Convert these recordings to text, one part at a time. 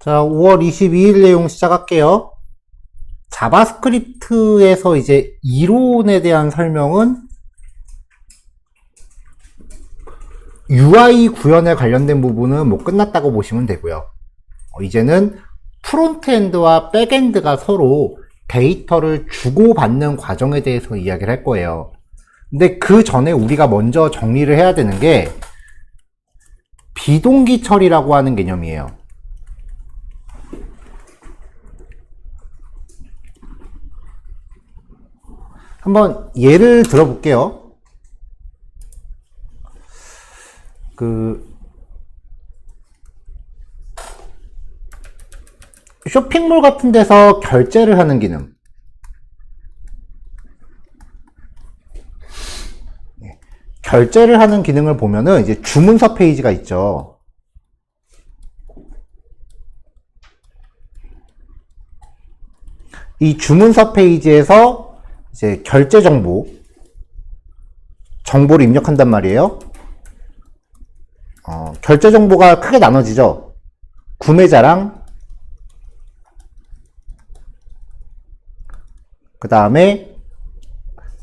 자, 5월 22일 내용 시작할게요. 자바스크립트에서 이제 이론에 대한 설명은 UI 구현에 관련된 부분은 뭐 끝났다고 보시면 되고요. 이제는 프론트엔드와 백엔드가 서로 데이터를 주고받는 과정에 대해서 이야기를 할 거예요. 근데 그 전에 우리가 먼저 정리를 해야 되는 게 비동기 처리라고 하는 개념이에요. 한번 예를 들어볼게요. 쇼핑몰 같은 데서 결제를 하는 기능. 결제를 하는 기능을 보면은 이제 주문서 페이지가 있죠. 이 주문서 페이지에서 이제 결제 정보를 입력한단 말이에요. 결제 정보가 크게 나눠지죠. 구매자랑 그 다음에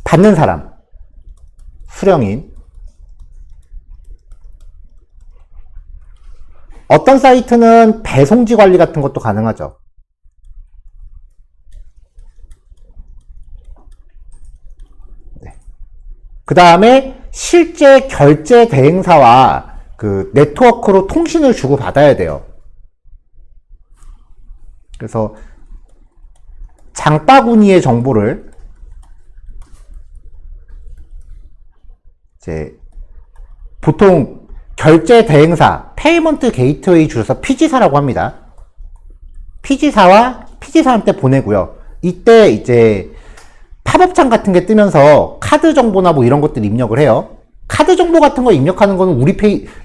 받는 사람, 수령인. 어떤 사이트는 배송지 관리 같은 것도 가능하죠. 그 다음에 실제 결제 대행사와 그 네트워크로 통신을 주고받아야 돼요. 그래서 장바구니의 정보를 이제 보통 결제 대행사, 페이먼트 게이트웨이 줄여서 PG사라고 합니다. PG사한테 보내고요. 이때 이제 팝업창 같은 게 뜨면서 카드 정보나 뭐 이런 것들 입력을 해요. 카드 정보 같은 거 입력하는 거는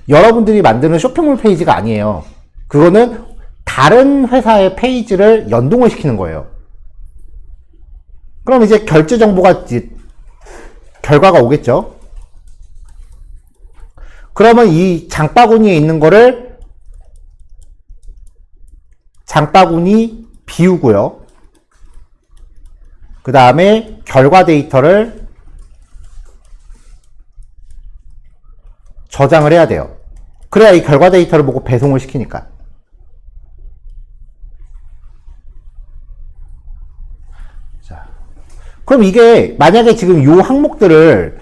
여러분들이 만드는 쇼핑몰 페이지가 아니에요. 그거는 다른 회사의 페이지를 연동을 시키는 거예요. 그럼 이제 결제 정보가 결과가 오겠죠. 그러면 이 장바구니에 있는 거를 장바구니 비우고요. 그 다음에 결과 데이터를 저장을 해야 돼요. 그래야 이 결과 데이터를 보고 배송을 시키니까. 자, 그럼 이게 만약에 지금 요 항목들을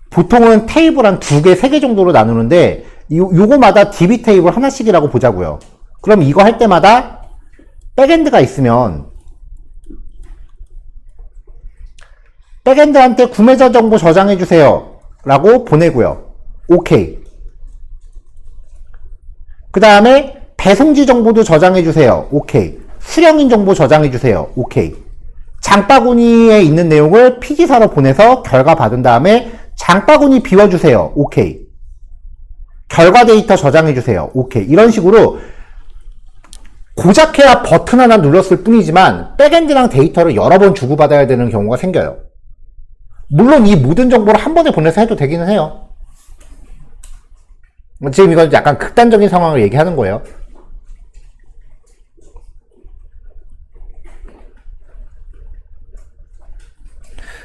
보통은 테이블 한 2개, 3개 정도로 나누는데 요거마다 DB 테이블 하나씩이라고 보자고요. 그럼 이거 할 때마다 백엔드가 있으면 백엔드한테 구매자 정보 저장해주세요 라고 보내고요. 오케이. 그 다음에 배송지 정보도 저장해주세요. 오케이. 수령인 정보 저장해주세요. 오케이. 장바구니에 있는 내용을 PG사로 보내서 결과 받은 다음에 장바구니 비워주세요. 오케이. 결과 데이터 저장해주세요. 오케이. 이런 식으로 고작해야 버튼 하나 눌렀을 뿐이지만 백엔드랑 데이터를 여러 번 주고받아야 되는 경우가 생겨요. 물론 이 모든 정보를 한 번에 보내서 해도 되기는 해요. 지금 이건 약간 극단적인 상황을 얘기하는 거예요.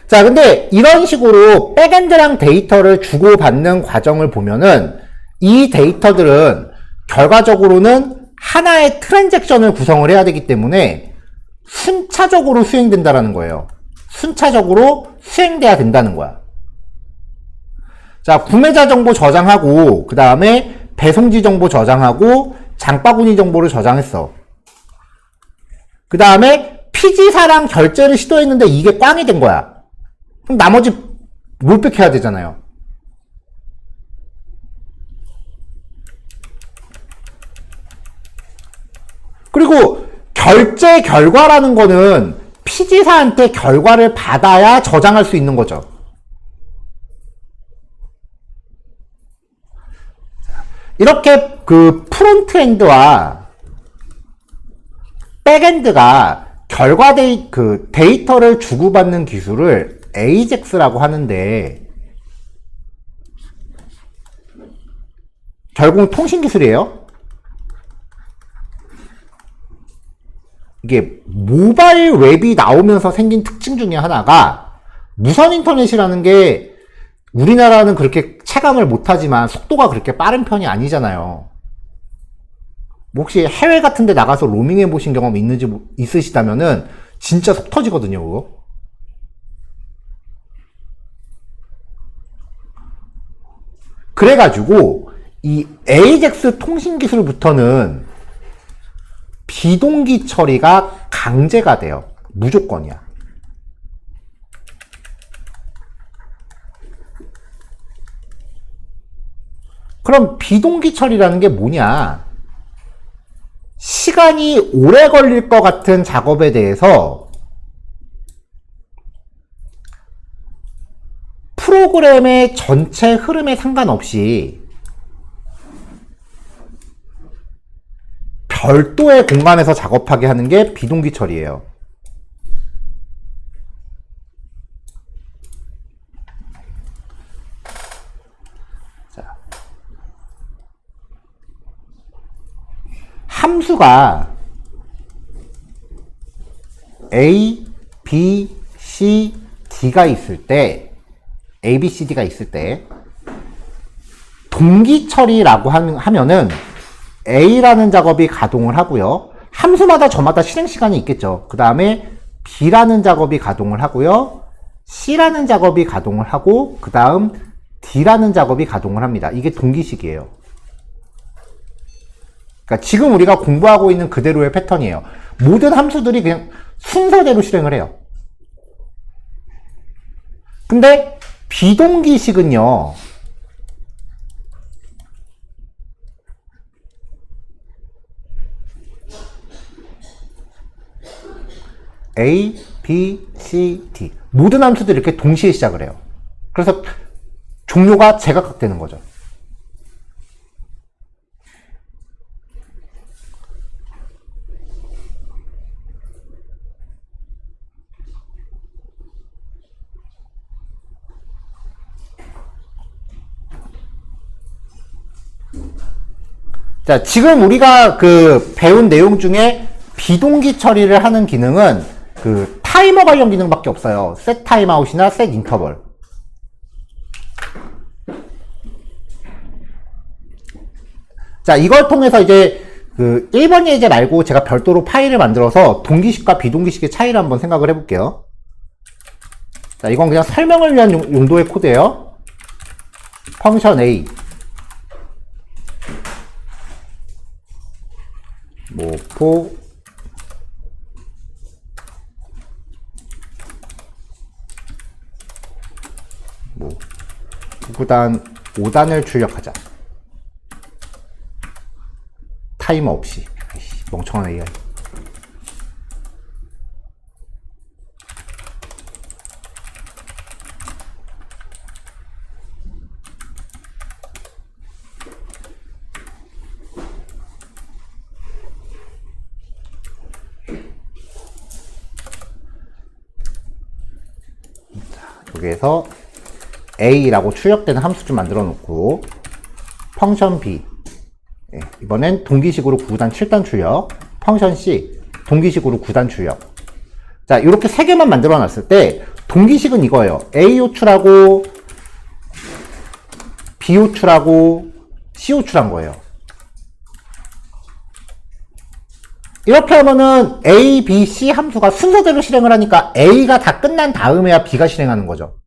자, 근데 이런 식으로 백엔드랑 데이터를 주고받는 과정을 보면은 이 데이터들은 결과적으로는 하나의 트랜잭션을 구성을 해야 되기 때문에 순차적으로 수행된다라는 거예요. 순차적으로 수행돼야 된다는 거야. 자, 구매자 정보 저장하고 그 다음에 배송지 정보 저장하고 장바구니 정보를 저장했어. 그 다음에 PG사랑 결제를 시도했는데 이게 꽝이 된 거야. 그럼 나머지 롤백해야 되잖아요. 그리고 결제 결과라는 거는 PG사한테 결과를 받아야 저장할 수 있는 거죠. 이렇게 그 프론트엔드와 백엔드가 데이터를 주고받는 기술을 AJAX라고 하는데 결국은 통신 기술이에요. 이게 모바일 웹이 나오면서 생긴 특징 중에 하나가 무선 인터넷이라는 게 우리나라는 그렇게 체감을 못하지만 속도가 그렇게 빠른 편이 아니잖아요. 뭐 혹시 해외 같은 데 나가서 로밍 해보신 경험 있으시다면은 진짜 속 터지거든요, 그거. 그래가지고 이 AJAX 통신 기술부터는 비동기 처리가 강제가 돼요. 무조건이야. 그럼 비동기 처리라는 게 뭐냐? 시간이 오래 걸릴 것 같은 작업에 대해서 프로그램의 전체 흐름에 상관없이 별도의 공간에서 작업하게 하는 게 비동기 처리예요. 자, 함수가 A, B, C, D가 있을 때 A, B, C, D가 있을 때 동기 처리라고 하면은 A라는 작업이 가동을 하고요. 함수마다 저마다 실행 시간이 있겠죠. 그 다음에 B라는 작업이 가동을 하고요. C라는 작업이 가동을 하고 그 다음 D라는 작업이 가동을 합니다. 이게 동기식이에요. 그러니까 지금 우리가 공부하고 있는 그대로의 패턴이에요. 모든 함수들이 그냥 순서대로 실행을 해요. 근데 비동기식은요. A, B, C, D 모든 함수들이 이렇게 동시에 시작을 해요. 그래서 종료가 제각각되는 거죠. 자, 지금 우리가 배운 내용 중에 비동기 처리를 하는 기능은 타이머 관련 기능밖에 없어요. set timeout이나 set interval. 자, 이걸 통해서 이제 1번 예제 말고 제가 별도로 파일을 만들어서 동기식과 비동기식의 차이를 한번 생각을 해볼게요. 자, 이건 그냥 설명을 위한 용도의 코드예요. 펑션 A 모포 뭐 9단 5단을 출력하자. 타이머 없이. 아이씨, 멍청한 AI. 여기에서 A라고 출력되는 함수 좀 만들어 놓고 펑션 B 이번엔 동기식으로 9단 7단 출력, 펑션 C 동기식으로 9단 출력. 자, 이렇게 3개만 만들어 놨을 때 동기식은 이거예요. A 호출하고 B 호출하고 C 호출한 거예요. 이렇게 하면은 A, B, C 함수가 순서대로 실행을 하니까 A가 다 끝난 다음에야 B가 실행하는 거죠.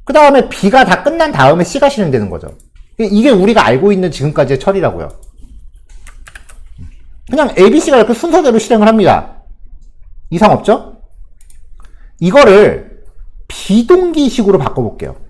그 다음에 B가 다 끝난 다음에 C가 실행되는 거죠. 이게 우리가 알고 있는 지금까지의 처리라고요. 그냥 A, B, C가 이렇게 순서대로 실행을 합니다. 이상 없죠? 이거를 비동기식으로 바꿔볼게요.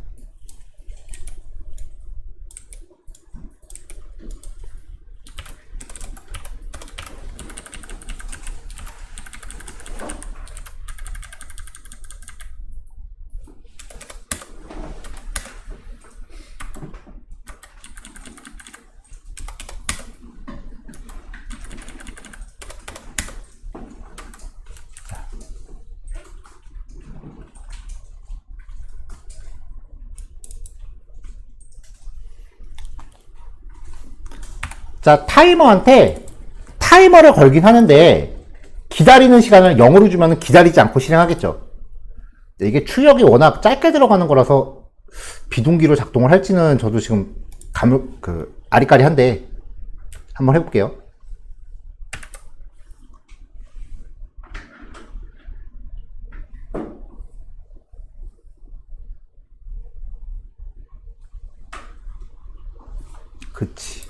자, 타이머한테 타이머를 걸긴 하는데 기다리는 시간을 0으로 주면 기다리지 않고 실행하겠죠. 이게 출력이 워낙 짧게 들어가는 거라서 비동기로 작동을 할지는 저도 지금 아리까리한데 한번 해볼게요. 그치.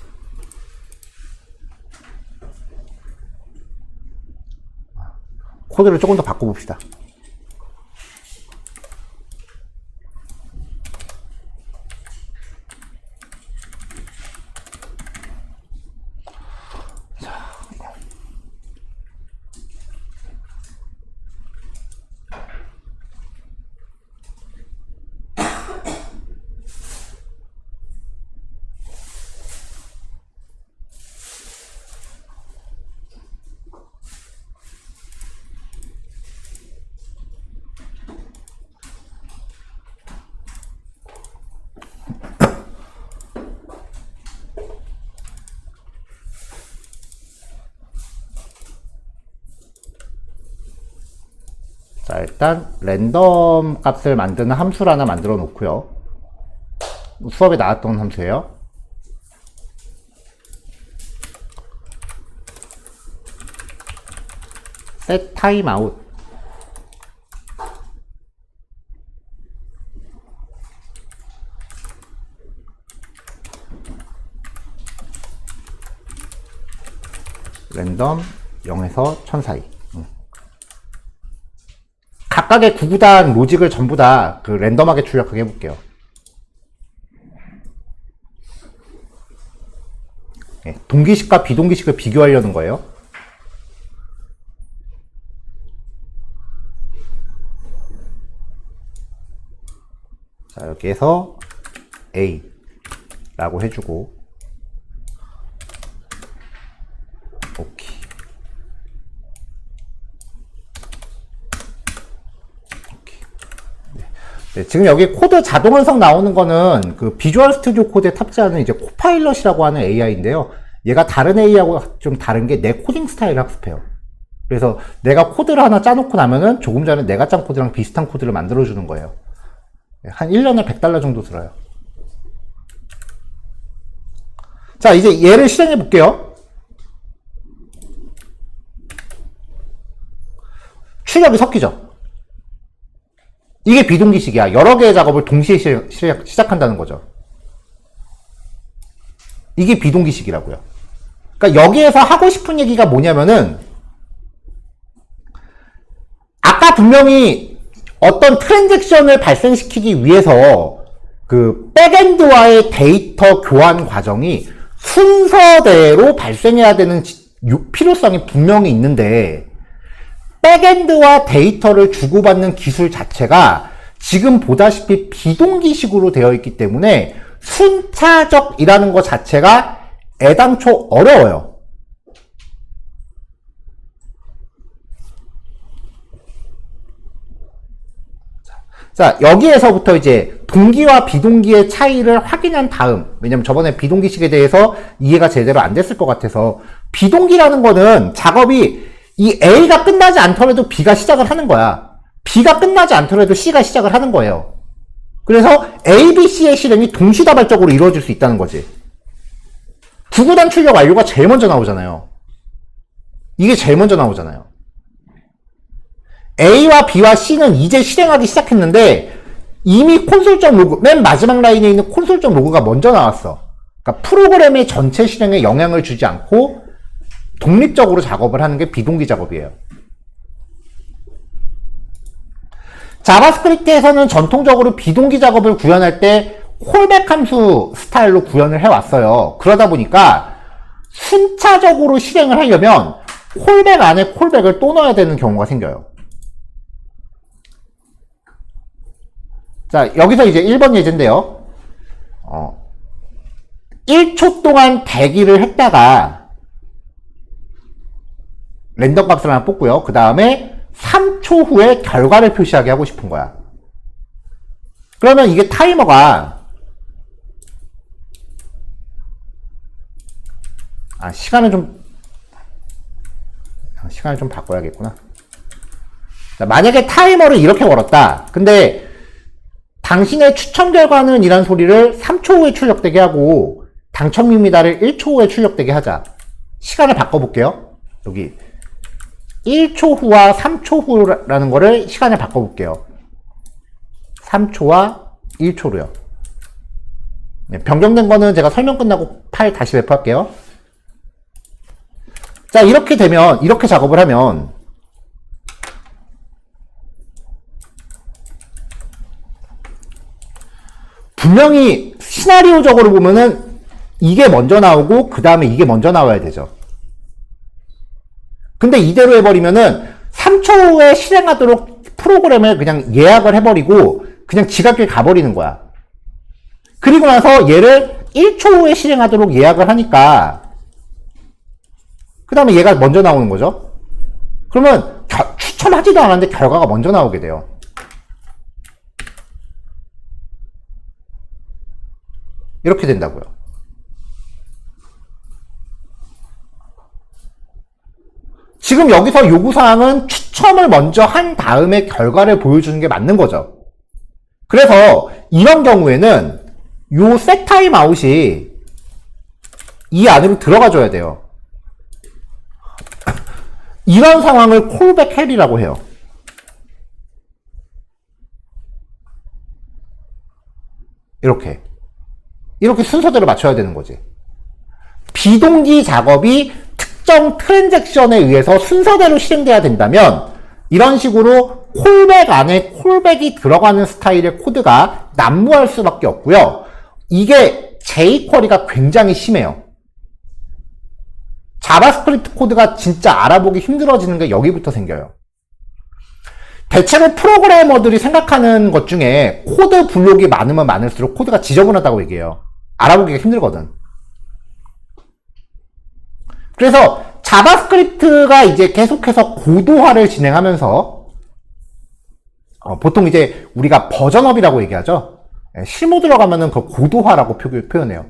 코드를 조금 더 바꿔봅시다. 자, 일단 랜덤 값을 만드는 함수를 하나 만들어 놓고요. 수업에 나왔던 함수예요. set timeout. 랜덤 0에서 1000 사이. 각각의 구구단 로직을 전부 다 랜덤하게 출력하게 해볼게요. 네, 동기식과 비동기식을 비교하려는 거예요. 자, 여기에서 A라고 해주고, 오케이. 네, 지금 여기 코드 자동 완성 나오는 거는 비주얼 스튜디오 코드에 탑재하는 이제 코파일럿이라고 하는 AI인데요. 얘가 다른 AI하고 좀 다른 게 내 코딩 스타일을 학습해요. 그래서 내가 코드를 하나 짜놓고 나면은 조금 전에 내가 짠 코드랑 비슷한 코드를 만들어주는 거예요. 한 1년에 $100 정도 들어요. 자, 이제 얘를 실행해 볼게요. 출력이 섞이죠? 이게 비동기식이야. 여러 개의 작업을 동시에 시작한다는 거죠. 이게 비동기식이라고요. 그러니까 여기에서 하고 싶은 얘기가 뭐냐면은, 아까 분명히 어떤 트랜잭션을 발생시키기 위해서 백엔드와의 데이터 교환 과정이 순서대로 발생해야 되는 필요성이 분명히 있는데, 백엔드와 데이터를 주고받는 기술 자체가 지금 보다시피 비동기식으로 되어 있기 때문에 순차적이라는 것 자체가 애당초 어려워요. 자, 여기에서부터 이제 동기와 비동기의 차이를 확인한 다음, 왜냐면 저번에 비동기식에 대해서 이해가 제대로 안 됐을 것 같아서, 비동기라는 거는 작업이 이 A가 끝나지 않더라도 B가 시작을 하는 거야. B가 끝나지 않더라도 C가 시작을 하는 거예요. 그래서 A, B, C의 실행이 동시다발적으로 이루어질 수 있다는 거지. 구구단 출력 완료가 제일 먼저 나오잖아요. 이게 제일 먼저 나오잖아요. A와 B와 C는 이제 실행하기 시작했는데 이미 콘솔.log, 로그, 맨 마지막 라인에 있는 콘솔.log 로그가 먼저 나왔어. 그러니까 프로그램의 전체 실행에 영향을 주지 않고 독립적으로 작업을 하는 게 비동기 작업이에요. 자바스크립트에서는 전통적으로 비동기 작업을 구현할 때 콜백 함수 스타일로 구현을 해왔어요. 그러다 보니까 순차적으로 실행을 하려면 콜백 안에 콜백을 또 넣어야 되는 경우가 생겨요. 자, 여기서 이제 1번 예제인데요. 1초 동안 대기를 했다가 랜덤 값을 하나 뽑고요. 그 다음에 3초 후에 결과를 표시하게 하고 싶은 거야. 그러면 이게 타이머가 시간을 좀 바꿔야겠구나. 자, 만약에 타이머를 이렇게 걸었다. 근데 당신의 추첨 결과는 이란 소리를 3초 후에 출력되게 하고 당첨입니다를 1초 후에 출력되게 하자. 시간을 바꿔볼게요. 여기 1초 후와 3초 후라는 거를 시간을 바꿔볼게요. 3초와 1초로요. 네, 변경된 거는 제가 설명 끝나고 파일 다시 배포할게요. 자, 이렇게 되면, 이렇게 작업을 하면 분명히 시나리오적으로 보면은 이게 먼저 나오고 그 다음에 이게 먼저 나와야 되죠. 근데 이대로 해버리면은 3초 후에 실행하도록 프로그램을 그냥 예약을 해버리고 그냥 지갑길 가버리는 거야. 그리고 나서 얘를 1초 후에 실행하도록 예약을 하니까 그 다음에 얘가 먼저 나오는 거죠. 그러면 추첨하지도 않았는데 결과가 먼저 나오게 돼요. 이렇게 된다고요. 지금 여기서 요구사항은 추첨을 먼저 한 다음에 결과를 보여주는 게 맞는 거죠. 그래서 이런 경우에는 요 set timeout이 이 안으로 들어가줘야 돼요. 이런 상황을 callback hell이라고 해요. 이렇게 순서대로 맞춰야 되는 거지. 비동기 작업이 특정 트랜잭션에 의해서 순서대로 실행돼야 된다면 이런 식으로 콜백 안에 콜백이 들어가는 스타일의 코드가 난무할 수밖에 없고요. 이게 jQuery가 굉장히 심해요. 자바스크립트 코드가 진짜 알아보기 힘들어지는 게 여기부터 생겨요. 대체로 프로그래머들이 생각하는 것 중에 코드 블록이 많으면 많을수록 코드가 지저분하다고 얘기해요. 알아보기가 힘들거든. 그래서 자바스크립트가 이제 계속해서 고도화를 진행하면서 보통 이제 우리가 버전업이라고 얘기하죠. 실무 들어가면은 그 고도화라고 표현해요.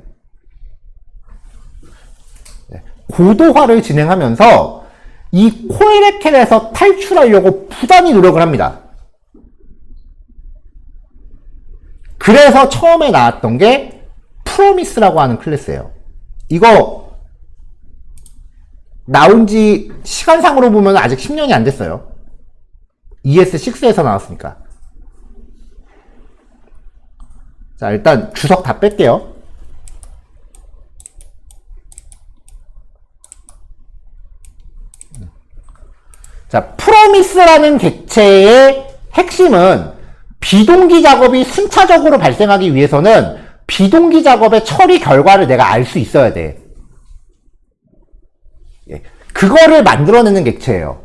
고도화를 진행하면서 이 콜백헬에서 탈출하려고 부단히 노력을 합니다. 그래서 처음에 나왔던 게 프로미스라고 하는 클래스예요. 이거 나온 지 시간상으로 보면 아직 10년이 안 됐어요. ES6에서 나왔으니까. 자, 일단 주석 다 뺄게요. 자, 프로미스라는 객체의 핵심은 비동기 작업이 순차적으로 발생하기 위해서는 비동기 작업의 처리 결과를 내가 알 수 있어야 돼. 그거를 만들어내는 객체예요.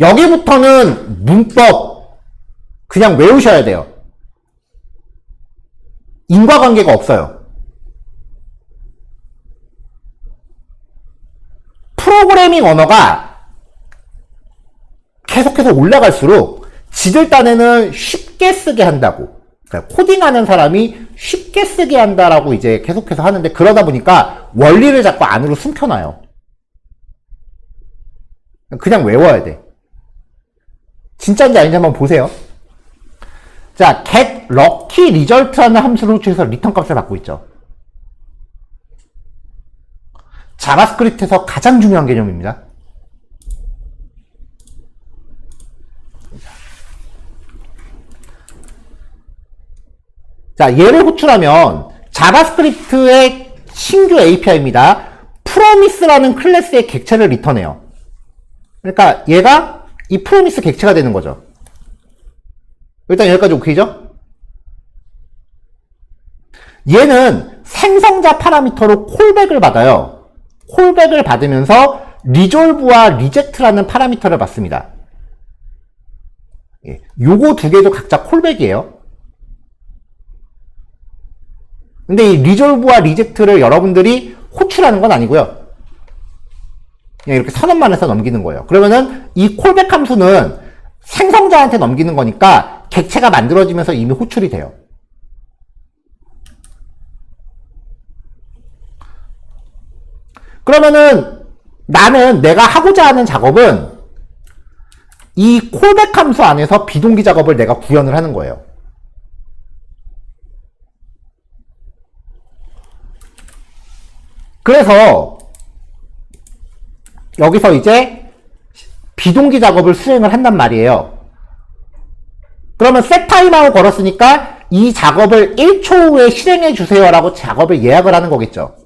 여기부터는 문법 그냥 외우셔야 돼요. 인과관계가 없어요. 프로그래밍 언어가 계속해서 올라갈수록 지들 딴에는 쉽게 쓰게 한다고. 그러니까 코딩하는 사람이 쉽게 쓰게 한다라고 이제 계속해서 하는데 그러다 보니까 원리를 자꾸 안으로 숨겨놔요. 그냥 외워야 돼. 진짜인지 아닌지 한번 보세요. 자, get lucky result라는 함수를 호출해서 리턴 값을 받고 있죠. 자바스크립트에서 가장 중요한 개념입니다. 자, 얘를 호출하면 자바스크립트의 신규 API입니다. 프로미스라는 클래스의 객체를 리턴해요. 그러니까 얘가 이 프로미스 객체가 되는 거죠. 일단 여기까지 오케이죠? 얘는 생성자 파라미터로 콜백을 받아요. 콜백을 받으면서 리졸브와 리젝트라는 파라미터를 받습니다. 요거 두 개도 각자 콜백이에요. 근데 이 리졸브와 리젝트를 여러분들이 호출하는 건 아니고요. 그냥 이렇게 선언만 해서 넘기는 거예요. 그러면은 이 콜백 함수는 생성자한테 넘기는 거니까 객체가 만들어지면서 이미 호출이 돼요. 그러면은 나는 내가 하고자 하는 작업은 이 콜백 함수 안에서 비동기 작업을 내가 구현을 하는 거예요. 그래서 여기서 이제 비동기 작업을 수행을 한단 말이에요. 그러면 set time아웃 걸었으니까 이 작업을 1초 후에 실행해 주세요 라고 작업을 예약을 하는 거겠죠.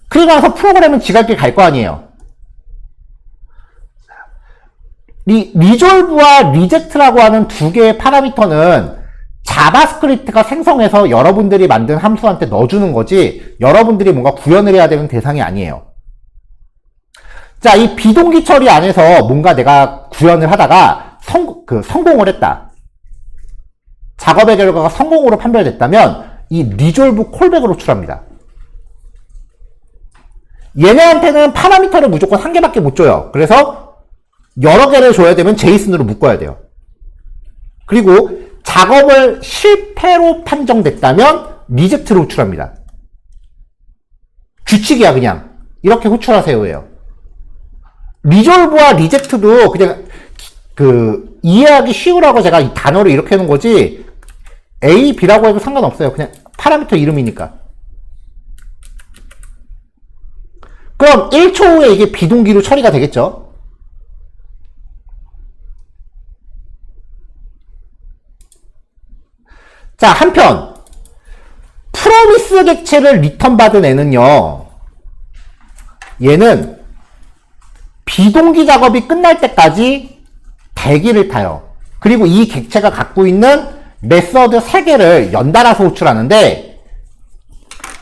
그리고 나서 프로그램은 지갈길 갈 거 아니에요. 리졸브와 리젝트라고 하는 두 개의 파라미터는 자바스크립트가 생성해서 여러분들이 만든 함수한테 넣어주는 거지 여러분들이 뭔가 구현을 해야 되는 대상이 아니에요. 자, 이 비동기 처리 안에서 뭔가 내가 구현을 하다가 성공을 했다. 작업의 결과가 성공으로 판별됐다면 이 리졸브 콜백을 호출합니다. 얘네한테는 파라미터를 무조건 한 개밖에 못 줘요. 그래서 여러 개를 줘야 되면 제이슨으로 묶어야 돼요. 그리고 작업을 실패로 판정됐다면 리젝트를 호출합니다. 규칙이야 그냥. 이렇게 호출하세요예요. 리졸브와 리젝트도 그냥 이해하기 쉬우라고 제가 이 단어를 이렇게 해놓은 거지 A, B라고 해도 상관없어요. 그냥 파라미터 이름이니까. 그럼 1초 후에 이게 비동기로 처리가 되겠죠? 자, 한편 프로미스 객체를 리턴 받은 애는요, 얘는 비동기 작업이 끝날 때까지 대기를 타요. 그리고 이 객체가 갖고 있는 메서드 3개를 연달아서 호출하는데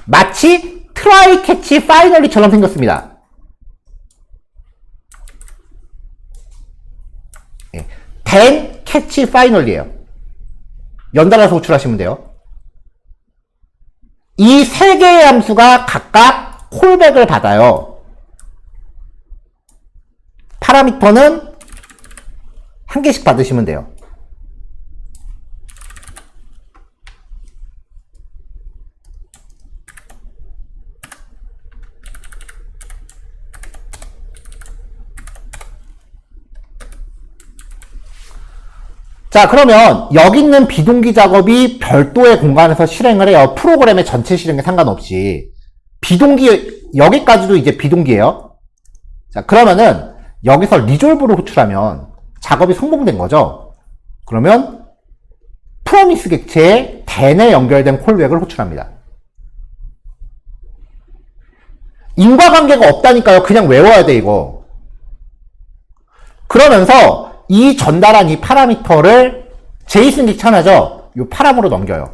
마치 트라이 캐치 파이널리처럼 생겼습니다. then 캐치 파이널리예요. 연달아서 호출하시면 돼요. 이 3개의 함수가 각각 콜백을 받아요. 파라미터는 한 개씩 받으시면 돼요. 자, 그러면 여기 있는 비동기 작업이 별도의 공간에서 실행을 해요. 프로그램의 전체 실행에 상관없이. 비동기, 여기까지도 이제 비동기예요. 자, 그러면은 여기서 리졸브를 호출하면 작업이 성공된 거죠. 그러면 프로미스 객체에 then에 연결된 콜백을 호출합니다. 인과관계가 없다니까요. 그냥 외워야 돼 이거. 그러면서 이 전달한 이 파라미터를 제이슨 객체 하나죠. 이 파람으로 넘겨요.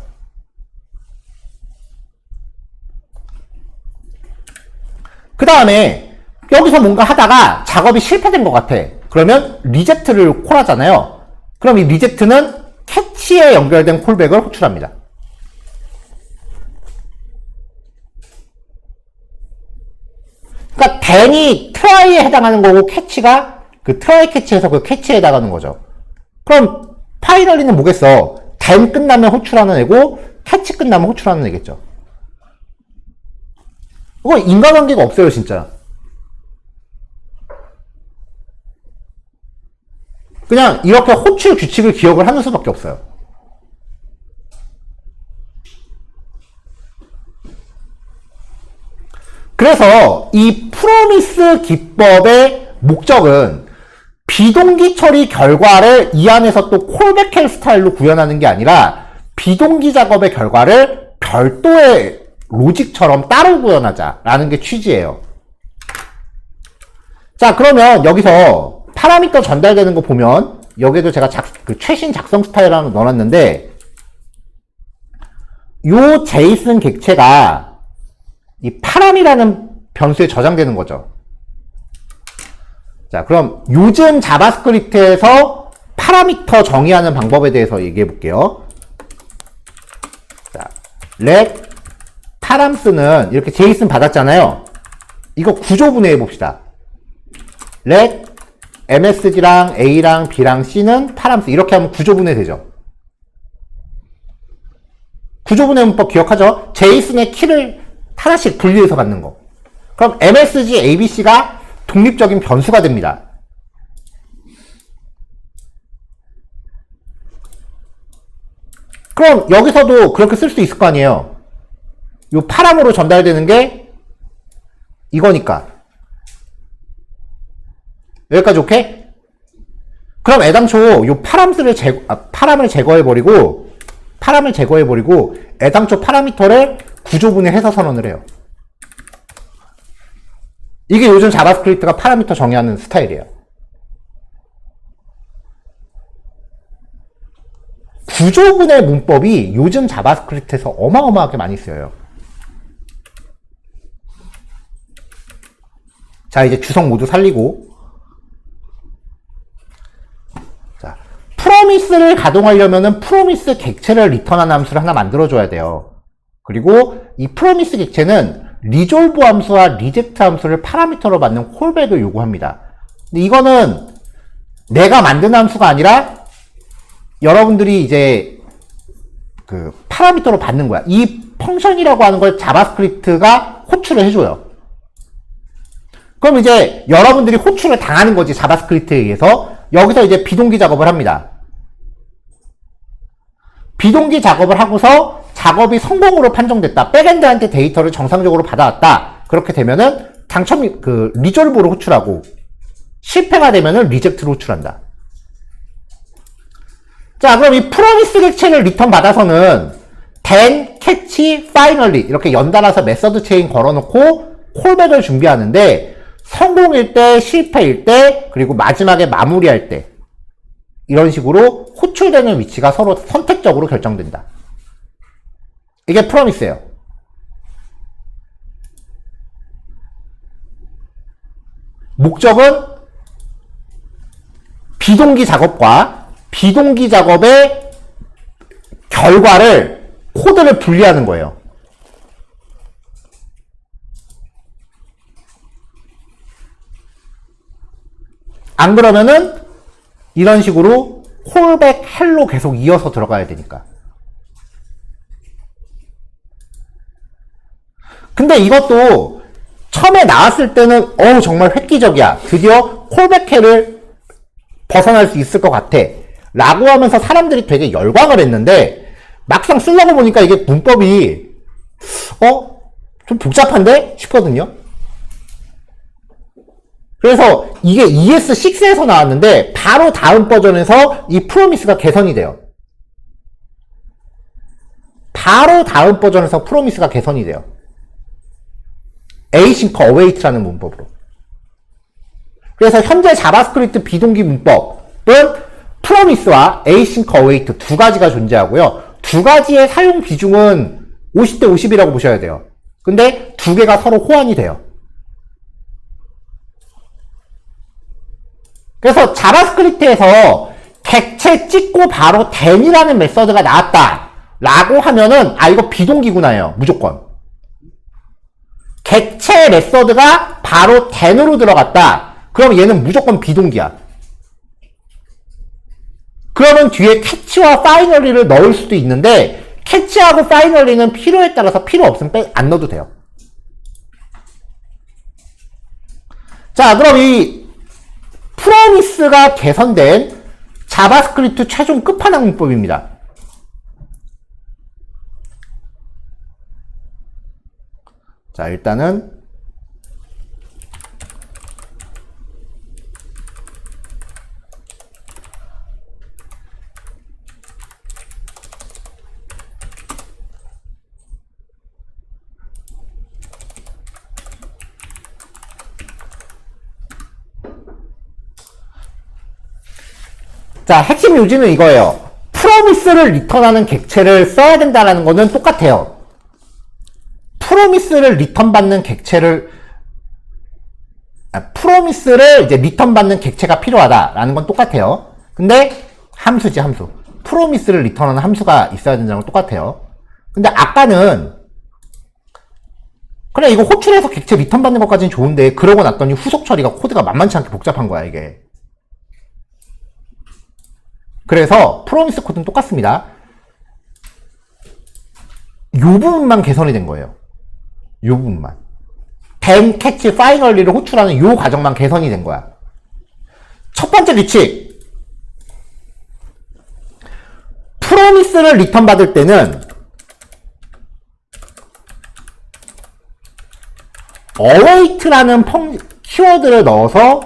그 다음에 여기서 뭔가 하다가 작업이 실패된 것 같아. 그러면 리젝트를 콜하잖아요. 그럼 이 리젝트는 캐치에 연결된 콜백을 호출합니다. 그러니까 then이 try에 해당하는 거고 캐치가 그 트라이 캐치에서 그 캐치에 해당하는 거죠. 그럼 파이널리는 뭐겠어? then 끝나면 호출하는 애고 캐치 끝나면 호출하는 애겠죠. 이거 인과관계가 없어요 진짜. 그냥 이렇게 호출 규칙을 기억을 하는 수밖에 없어요. 그래서 이 프로미스 기법의 목적은 비동기 처리 결과를 이 안에서 또 콜백헬 스타일로 구현하는 게 아니라 비동기 작업의 결과를 별도의 로직처럼 따로 구현하자라는 게 취지예요. 자, 그러면 여기서 파라미터 전달되는 거 보면 여기에도 제가 최신 작성 스타일을 넣어놨는데 요 제이슨 객체가 이 파람이라는 변수에 저장되는 거죠. 자, 그럼 요즘 자바스크립트에서 파라미터 정의하는 방법에 대해서 얘기해 볼게요. 자, let 파람스는 이렇게 제이슨 받았잖아요. 이거 구조 분해해 봅시다. let msg랑 a랑 b랑 c는 파람스 이렇게 하면 구조 분해 되죠. 구조 분해 문법 기억하죠? 제이슨의 키를 하나씩 분리해서 받는 거. 그럼 MSG ABC가 독립적인 변수가 됩니다. 그럼 여기서도 그렇게 쓸 수 있을 거 아니에요. 요 파람으로 전달되는 게 이거니까. 여기까지 오케이? 그럼 애당초 요 파람을 제거해버리고 애당초 파라미터를 구조분해해서 선언을 해요. 이게 요즘 자바스크립트가 파라미터 정의하는 스타일이에요. 구조분해 문법이 요즘 자바스크립트에서 어마어마하게 많이 쓰여요. 자, 이제 주석 모두 살리고. 자, 프로미스를 가동하려면은 프로미스 객체를 리턴하는 함수를 하나 만들어줘야 돼요. 그리고 이 프로미스 객체는 리졸브 함수와 리젝트 함수를 파라미터로 받는 콜백을 요구합니다. 근데 이거는 내가 만든 함수가 아니라 여러분들이 이제 그 파라미터로 받는 거야. 이 펑션이라고 하는 걸 자바스크립트가 호출을 해줘요. 그럼 이제 여러분들이 호출을 당하는 거지, 자바스크립트에 의해서. 여기서 이제 비동기 작업을 합니다. 비동기 작업을 하고서 작업이 성공으로 판정됐다. 백엔드한테 데이터를 정상적으로 받아왔다. 그렇게 되면은 리졸브로 호출하고, 실패가 되면은 리젝트로 호출한다. 자, 그럼 이 프로미스 객체를 리턴 받아서는 then, catch, finally 이렇게 연달아서 메서드 체인 걸어놓고 콜백을 준비하는데, 성공일 때, 실패일 때, 그리고 마지막에 마무리할 때, 이런 식으로 호출되는 위치가 서로 선택적으로 결정된다. 이게 프로미스예요. 목적은 비동기 작업과 비동기 작업의 결과를, 코드를 분리하는 거예요. 안 그러면은 이런 식으로 콜백 헬로 계속 이어서 들어가야 되니까. 근데 이것도 처음에 나왔을 때는 정말 획기적이야. 드디어 콜백 헬을 벗어날 수 있을 것 같아. 라고 하면서 사람들이 되게 열광을 했는데, 막상 쓰려고 보니까 이게 문법이 좀 복잡한데? 싶거든요. 그래서 이게 ES6에서 나왔는데 바로 다음 버전에서 이 프로미스가 개선이 돼요. 바로 다음 버전에서 프로미스가 개선이 돼요. async await라는 문법으로. 그래서 현재 자바스크립트 비동기 문법은 프로미스와 async await 두 가지가 존재하고요. 두 가지의 사용 비중은 50대 50이라고 보셔야 돼요. 근데 두 개가 서로 호환이 돼요. 그래서 자바스크립트에서 객체 찍고 바로 then이라는 메서드가 나왔다 라고 하면은 이거 비동기구나예요. 무조건. 객체 메서드가 바로 then으로 들어갔다. 그럼 얘는 무조건 비동기야. 그러면 뒤에 catch와 finally를 넣을 수도 있는데, catch하고 finally는 필요에 따라서 필요 없으면 안 넣어도 돼요. 자, 그럼 이 프로미스가 개선된 자바스크립트 최종 끝판왕 문법입니다. 자, 일단은 자, 핵심 요지는 이거예요. 프로미스를 리턴하는 객체를 써야 된다는 거는 똑같아요. 프로미스를 리턴받는 객체를, 프로미스를 이제 리턴받는 객체가 필요하다라는 건 똑같아요. 근데 함수지, 함수. 프로미스를 리턴하는 함수가 있어야 된다는 건 똑같아요. 근데 아까는 그래, 이거 호출해서 객체 리턴받는 것까지는 좋은데, 그러고 났더니 후속 처리가 코드가 만만치 않게 복잡한 거야, 이게. 그래서 프로미스 코드는 똑같습니다. 요 부분만 개선이 된 거예요. 이 부분만. then, catch, finally를 호출하는 이 과정만 개선이 된 거야. 첫 번째 규칙. 프로미스를 리턴 받을 때는 await라는 키워드를 넣어서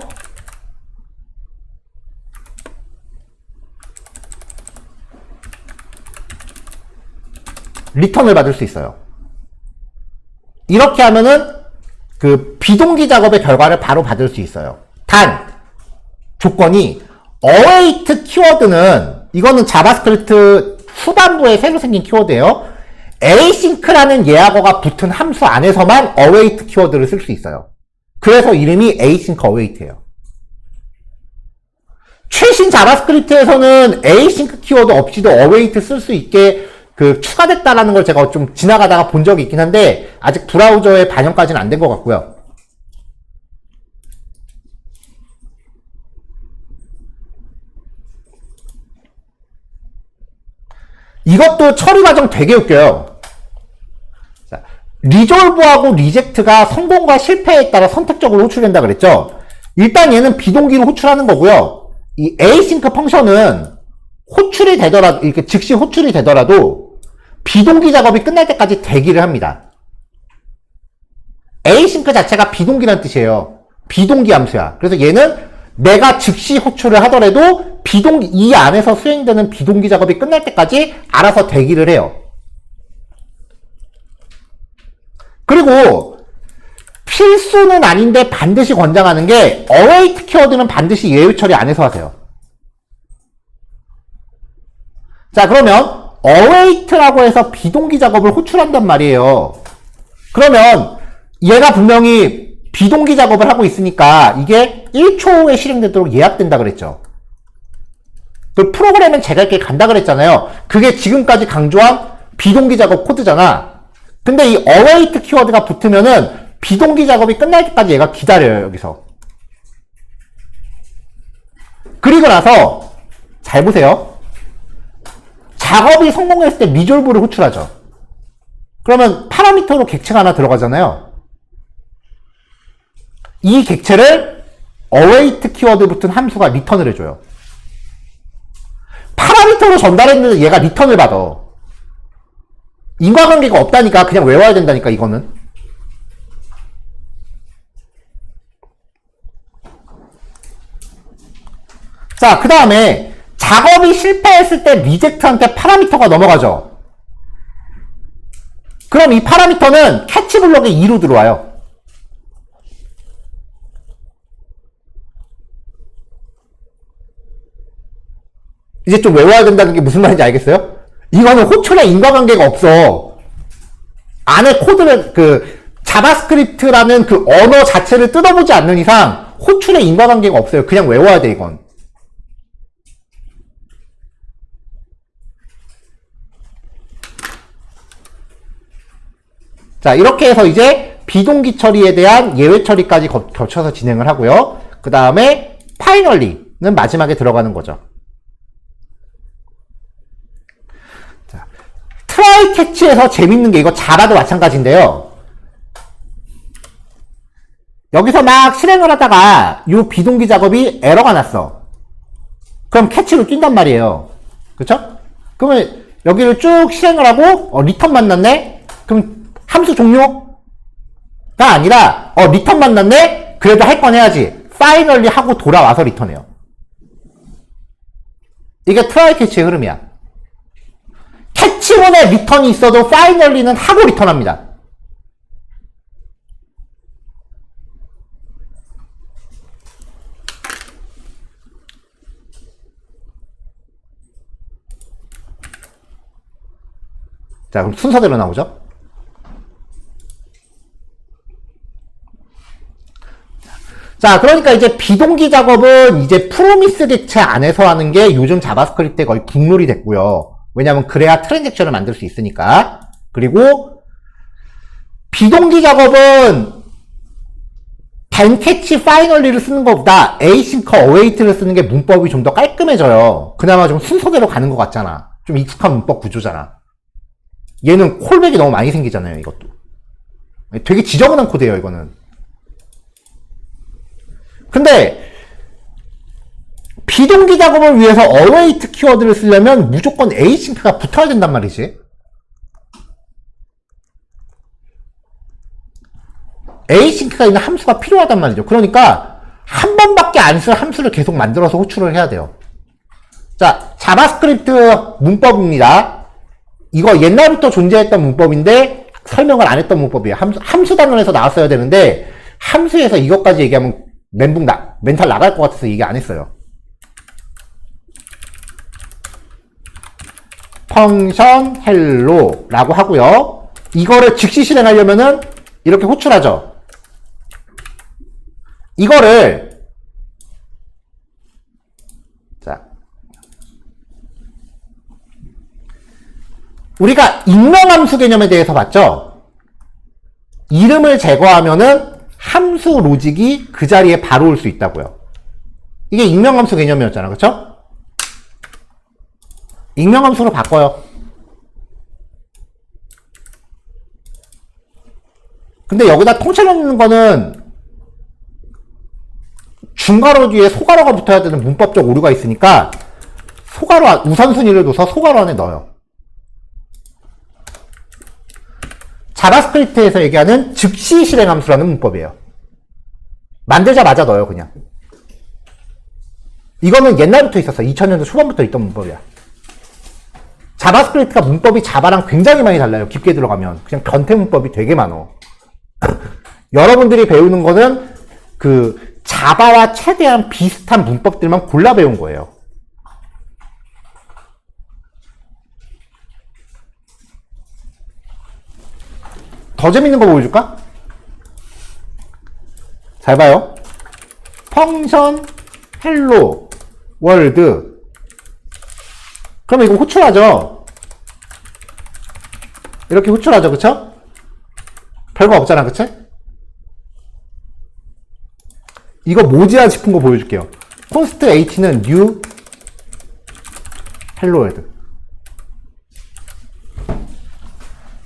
리턴을 받을 수 있어요. 이렇게 하면은 그 비동기 작업의 결과를 바로 받을 수 있어요. 단 조건이 await 키워드는 이거는 자바스크립트 후반부에 새로 생긴 키워드예요. async라는 예약어가 붙은 함수 안에서만 await 키워드를 쓸 수 있어요. 그래서 이름이 async await예요. 최신 자바스크립트에서는 async 키워드 없이도 await 쓸 수 있게 추가됐다라는 걸 제가 좀 지나가다가 본 적이 있긴 한데 아직 브라우저에 반영까지는 안 된 것 같고요. 이것도 처리 과정 되게 웃겨요. 자, 리졸브하고 리젝트가 성공과 실패에 따라 선택적으로 호출된다 그랬죠. 일단 얘는 비동기로 호출하는 거고요. 이 async 펑션은 호출이 되더라도, 이렇게 즉시 호출이 되더라도 비동기 작업이 끝날 때까지 대기를 합니다. async 자체가 비동기라는 뜻이에요. 비동기 함수야. 그래서 얘는 내가 즉시 호출을 하더라도 비동기, 이 안에서 수행되는 비동기 작업이 끝날 때까지 알아서 대기를 해요. 그리고 필수는 아닌데 반드시 권장하는 게 await 키워드는 반드시 예외 처리 안에서 하세요. 자, 그러면 await라고 해서 비동기 작업을 호출한단 말이에요. 그러면 얘가 분명히 비동기 작업을 하고 있으니까 이게 1초에 실행되도록 예약된다 그랬죠. 그 프로그램은 제가 이렇게 간다 그랬잖아요. 그게 지금까지 강조한 비동기 작업 코드잖아. 근데 이 await 키워드가 붙으면은 비동기 작업이 끝날 때까지 얘가 기다려요, 여기서. 그리고 나서 잘 보세요. 작업이 성공했을 때 리졸브를 호출하죠. 그러면 파라미터로 객체가 하나 들어가잖아요. 이 객체를 await 키워드 붙은 함수가 리턴을 해줘요. 파라미터로 전달했는데 얘가 리턴을 받아. 인과관계가 없다니까 그냥 외워야 된다니까 이거는. 자, 그 다음에 작업이 실패했을 때 리젝트한테 파라미터가 넘어가죠. 그럼 이 파라미터는 캐치 블럭의 2로 들어와요. 이제 좀 외워야 된다는 게 무슨 말인지 알겠어요? 이거는 호출에 인과관계가 없어. 안에 코드를, 자바스크립트라는 그 언어 자체를 뜯어보지 않는 이상 호출에 인과관계가 없어요. 그냥 외워야 돼, 이건. 자, 이렇게 해서 이제 비동기 처리에 대한 예외 처리까지 겹쳐서 진행을 하고요. 그 다음에 파이널리는 마지막에 들어가는 거죠. 자, 트라이 캐치에서 재밌는 게 이거 자바도 마찬가지인데요. 여기서 막 실행을 하다가 이 비동기 작업이 에러가 났어. 그럼 캐치로 뛴단 말이에요. 그쵸? 그러면 여기를 쭉 실행을 하고 리턴 만났네? 그럼 함수 종료가 아니라 리턴 만났네? 그래도 할 건 해야지. 파이널리 하고 돌아와서 리턴해요. 이게 트라이 캐치의 흐름이야. 캐치문에 리턴이 있어도 파이널리는 하고 리턴합니다. 자, 그럼 순서대로 나오죠? 자, 그러니까 이제 비동기 작업은 이제 프로미스 객체 안에서 하는 게 요즘 자바스크립트에 거의 국룰이 됐고요. 왜냐면 그래야 트랜잭션을 만들 수 있으니까. 그리고 비동기 작업은 then, catch, finally를 쓰는 것보다 async, await를 쓰는 게 문법이 좀 더 깔끔해져요. 그나마 좀 순서대로 가는 것 같잖아. 좀 익숙한 문법 구조잖아. 얘는 콜백이 너무 많이 생기잖아요, 이것도. 되게 지저분한 코드예요, 이거는. 근데 비동기 작업을 위해서 await 키워드를 쓰려면 무조건 async가 붙어야 된단 말이지. async가 있는 함수가 필요하단 말이죠. 그러니까 한 번밖에 안 쓸 함수를 계속 만들어서 호출을 해야 돼요. 자, 자바스크립트 문법입니다. 이거 옛날부터 존재했던 문법인데 설명을 안 했던 문법이에요. 함수 단원에서 나왔어야 되는데 함수에서 이것까지 얘기하면 멘탈 나갈 것 같아서 얘기 안 했어요. 펑션 헬로 라고 하고요. 이거를 즉시 실행하려면은 이렇게 호출하죠. 이거를 자, 우리가 익명함수 개념에 대해서 봤죠? 이름을 제거하면은 함수 로직이 그 자리에 바로 올 수 있다고요. 이게 익명함수 개념이었잖아, 그쵸? 익명함수로 바꿔요. 근데 여기다 통째로 넣는 거는 중괄호 뒤에 소괄호가 붙어야 되는 문법적 오류가 있으니까 우선순위를 둬서 소괄호 안에 넣어요. 자바스크립트에서 얘기하는 즉시 실행함수라는 문법이에요. 만들자마자 넣어요, 그냥. 이거는 옛날부터 있었어. 2000년도 초반부터 있던 문법이야. 자바스크립트가 문법이 자바랑 굉장히 많이 달라요. 깊게 들어가면. 그냥 변태 문법이 되게 많어. 여러분들이 배우는 거는 그 자바와 최대한 비슷한 문법들만 골라 배운 거예요. 더 재밌는 거 보여줄까? 잘 봐요. 펑션 헬로 월드. 그러면 이거 호출하죠? 이렇게 호출하죠, 그쵸? 별거 없잖아, 그치? 이거 뭐지야 싶은 거 보여줄게요. const h는 new hello world.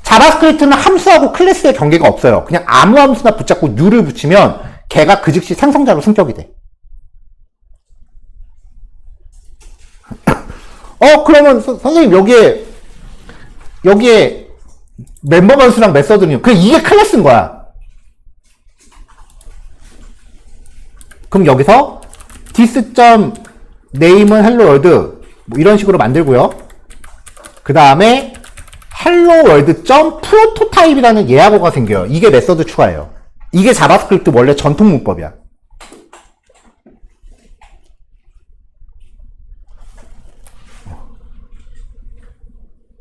자바스크립트는 함수하고 클래스의 경계가 없어요. 그냥 아무 함수나 붙잡고 new를 붙이면 걔가 그 즉시 생성자로 승격이 돼. 그러면 선생님 여기에 멤버 변수랑 메서드는 이게 클래스인 거야. 그럼 여기서 this.name은 helloworld 뭐 이런 식으로 만들고요. 그 다음에 helloworld.prototype이라는 예약어가 생겨요. 이게 메서드 추가예요. 이게 자바스크립트 원래 전통 문법이야.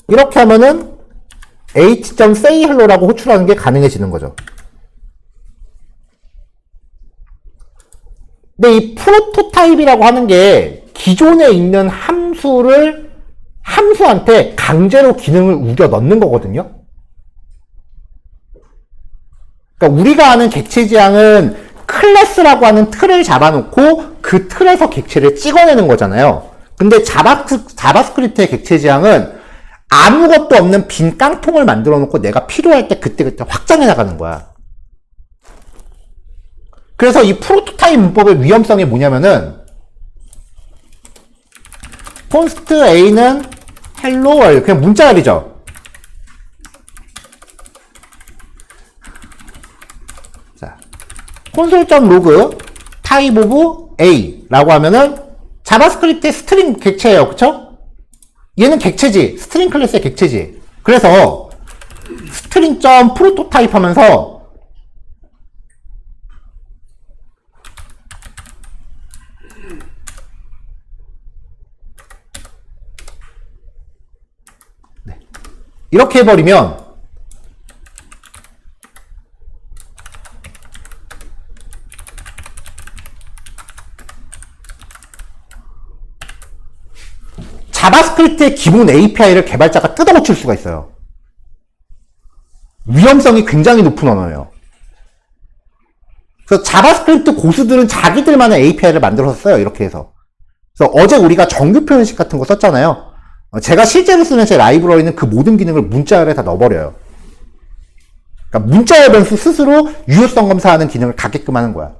이렇게 하면은 h.sayhello라고 호출하는 게 가능해지는 거죠. 근데 이 프로토타입이라고 하는 게 기존에 있는 함수한테 강제로 기능을 우겨 넣는 거거든요. 그러니까 우리가 아는 객체 지향은 클래스라고 하는 틀을 잡아놓고 그 틀에서 객체를 찍어내는 거잖아요. 근데 자바스크립트의 객체 지향은 아무것도 없는 빈 깡통을 만들어 놓고 내가 필요할 때 그때그때 확장해 나가는 거야. 그래서 이 프로토타입 문법의 위험성이 뭐냐면은 const a는 hello world 그냥 문자열이죠. 자, console.log type of a 라고 하면은 자바스크립트의 스트링 객체예요. 그쵸? 얘는 객체지. 스트링 클래스의 객체지. 그래서 string.prototype 하면서 네. 이렇게 해버리면 자바스크립트의 기본 API를 개발자가 뜯어고칠 수가 있어요. 위험성이 굉장히 높은 언어예요. 그래서 자바스크립트 고수들은 자기들만의 API를 만들어서 써요. 이렇게 해서. 그래서 어제 우리가 정규 표현식 같은 거 썼잖아요. 제가 실제로 쓰는 제 라이브러리는 그 모든 기능을 문자열에 다 넣어버려요. 그러니까 문자의 변수 스스로 유효성 검사하는 기능을 갖게끔 하는 거야.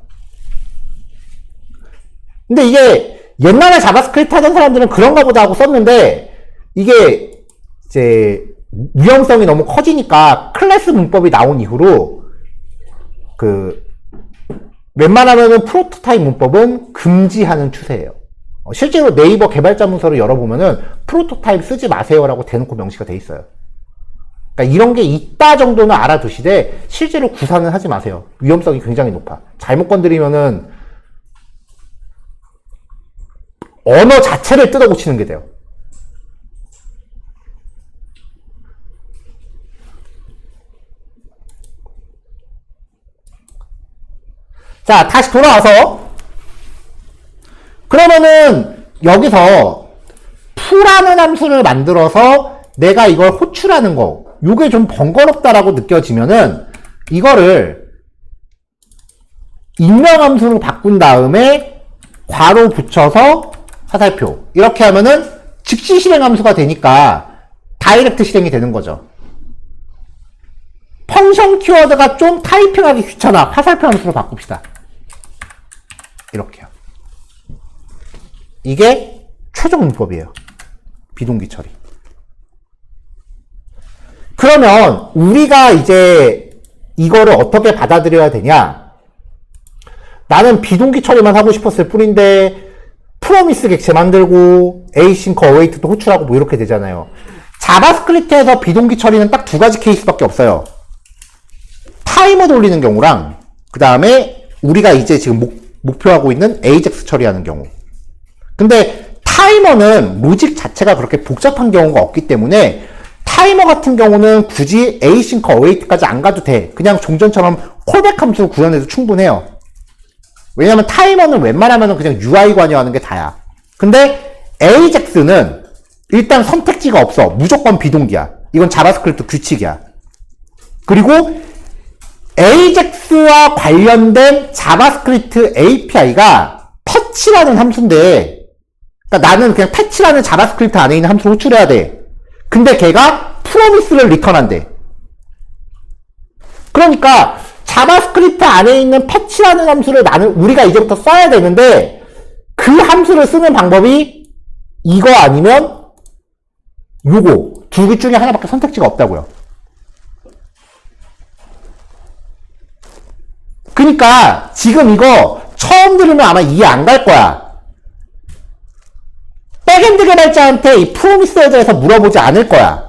근데 이게 옛날에 자바스크립트 하던 사람들은 그런가 보다 하고 썼는데 이게 이제 위험성이 너무 커지니까 클래스 문법이 나온 이후로 웬만하면은 프로토타입 문법은 금지하는 추세예요. 실제로 네이버 개발자 문서를 열어보면은 프로토타입 쓰지 마세요라고 대놓고 명시가 돼 있어요. 그러니까 이런 게 있다 정도는 알아두시되 실제로 구사는 하지 마세요. 위험성이 굉장히 높아. 잘못 건드리면은 언어 자체를 뜯어 고치는 게 돼요. 자, 다시 돌아와서 그러면은 여기서 pu라는 함수를 만들어서 내가 이걸 호출하는 거 요게 좀 번거롭다라고 느껴지면은 이거를 인명함수로 바꾼 다음에 괄호 붙여서 화살표 이렇게 하면은 즉시 실행함수가 되니까 다이렉트 실행이 되는 거죠. 펑션 키워드가 좀 타이핑하기 귀찮아. 화살표 함수로 바꿉시다. 이렇게요. 이게 최종 문법이에요. 비동기 처리. 그러면 우리가 이제 이거를 어떻게 받아들여야 되냐? 나는 비동기 처리만 하고 싶었을 뿐인데 프로미스 객체 만들고 에이싱크 어웨이트도 호출하고 뭐 이렇게 되잖아요. 자바스크립트에서 비동기 처리는 딱 두 가지 케이스밖에 없어요. 타이머 돌리는 경우랑 그 다음에 우리가 이제 지금 목표하고 있는 AJAX 처리하는 경우. 근데 타이머는 로직 자체가 그렇게 복잡한 경우가 없기 때문에 타이머 같은 경우는 굳이 async await까지 안 가도 돼. 그냥 종전처럼 콜백 함수로 구현해도 충분해요. 왜냐면 타이머는 웬만하면 그냥 UI 관여하는 게 다야. 근데 AJAX는 일단 선택지가 없어. 무조건 비동기야. 이건 자바스크립트 규칙이야. 그리고 AJAX와 관련된 자바스크립트 API가 패치라는 함수인데, 그러니까 나는 그냥 패치라는 자바스크립트 안에 있는 함수를 호출해야 돼. 근데 걔가 프로미스를 리턴한대. 그러니까 자바스크립트 안에 있는 패치라는 함수를 우리가 이제부터 써야 되는데 그 함수를 쓰는 방법이 이거 아니면 요거 두 개 중에 하나밖에 선택지가 없다고요. 그러니까 지금 이거 처음 들으면 아마 이해 안 갈 거야. 백엔드 개발자한테 이 프로미스에 대해서 물어보지 않을 거야.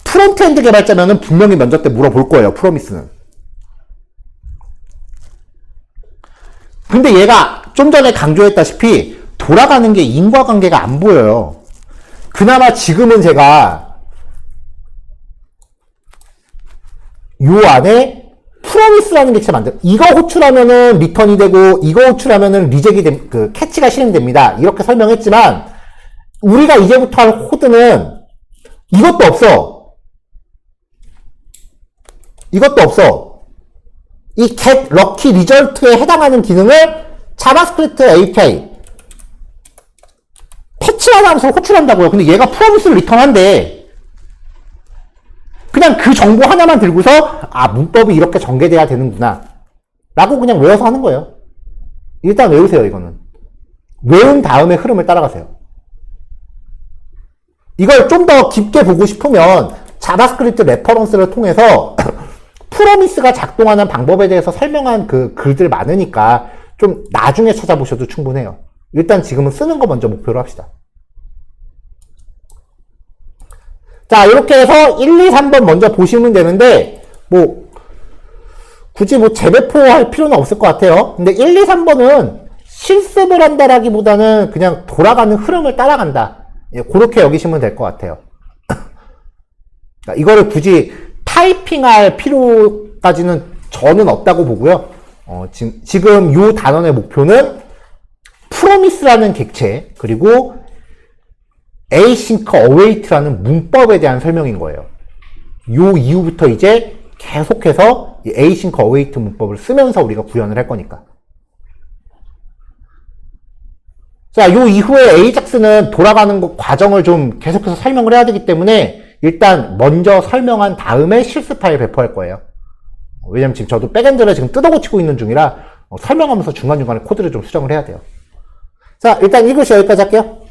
프론트엔드 개발자면은 분명히 면접 때 물어볼 거예요, 프로미스는. 근데 얘가 좀 전에 강조했다시피 돌아가는 게 인과관계가 안 보여요. 그나마 지금은 제가 요 안에 프로미스라는 객체 이거 호출하면은 리턴이 되고 이거 호출하면은 리젝이 캐치가 실행됩니다. 이렇게 설명했지만 우리가 이제부터 할 코드는 이것도 없어. 이것도 없어. 이 get lucky result에 해당하는 기능을 자바스크립트 API 패치라는 함수로 호출한다고요. 근데 얘가 프로미스를 리턴한대. 그냥 그 정보 하나만 들고서 문법이 이렇게 전개돼야 되는구나 라고 그냥 외워서 하는 거예요. 일단 외우세요. 이거는 외운 다음에 흐름을 따라가세요. 이걸 좀 더 깊게 보고 싶으면 자바스크립트 레퍼런스를 통해서 프로미스가 작동하는 방법에 대해서 설명한 그 글들 많으니까 좀 나중에 찾아보셔도 충분해요. 일단 지금은 쓰는 거 먼저 목표로 합시다. 자, 이렇게 해서 1, 2, 3번 먼저 보시면 되는데, 굳이 재배포할 필요는 없을 것 같아요. 근데 1, 2, 3번은 실습을 한다라기보다는 그냥 돌아가는 흐름을 따라간다. 그렇게 여기시면 될 것 같아요. 이거를 굳이 타이핑할 필요까지는 저는 없다고 보고요. 지금 이 단원의 목표는 프로미스라는 객체, 그리고 async await라는 문법에 대한 설명인 거예요. 요 이후부터 이제 계속해서 이 async await 문법을 쓰면서 우리가 구현을 할 거니까. 자, 요 이후에 AJAX는 돌아가는 과정을 좀 계속해서 설명을 해야 되기 때문에 일단 먼저 설명한 다음에 실습 파일 배포할 거예요. 왜냐면 지금 저도 백엔드를 지금 뜯어 고치고 있는 중이라 설명하면서 중간중간에 코드를 좀 수정을 해야 돼요. 자, 일단 이 글씨 여기까지 할게요.